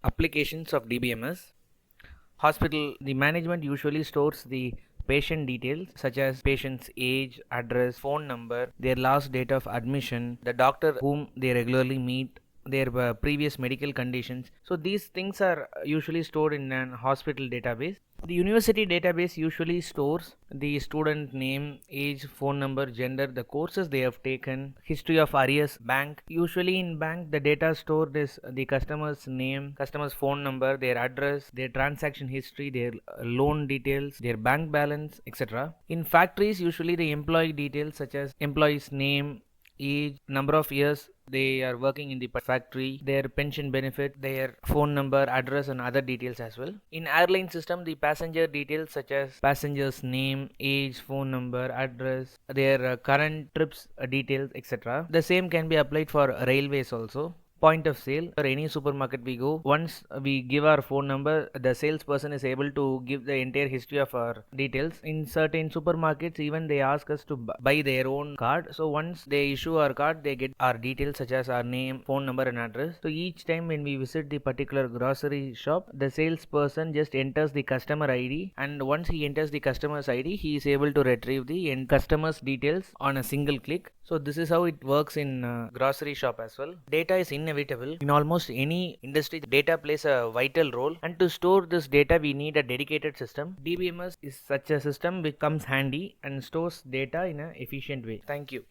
Applications of DBMS. Hospital, the management usually stores the patient details such as patient's age, address, phone number, their last date of admission, the doctor whom they regularly meet, their previous medical conditions. So these things are usually stored in an hospital database. The university database usually stores the student name, age, phone number, gender, the courses they have taken, history of arrears. Bank, usually in bank the data stored is the customer's name, customer's phone number, their address, their transaction history, their loan details, their bank balance, etc. In factories, usually the employee details such as employee's name, age, number of years they are working in the factory, their pension benefit, their phone number, address, and other details as well. In airline system, the passenger details such as passenger's name, age, phone number, address, their current trips details, etc. The same can be applied for railways also. Point of sale or any supermarket we go, once we give our phone number, the salesperson is able to give the entire history of our details. In certain supermarkets, even they ask us to buy their own card. So once they issue our card, they get our details such as our name, phone number, and address. So each time when we visit the particular grocery shop, the salesperson just enters the customer ID, and once he enters the customer's ID, he is able to retrieve the customer's details on a single click. So this is how it works in grocery shop as well. Data is inevitable in almost any industry. Data plays a vital role, and to store this data we need a dedicated system. DBMS is such a system which comes handy and stores data in an efficient way. Thank you.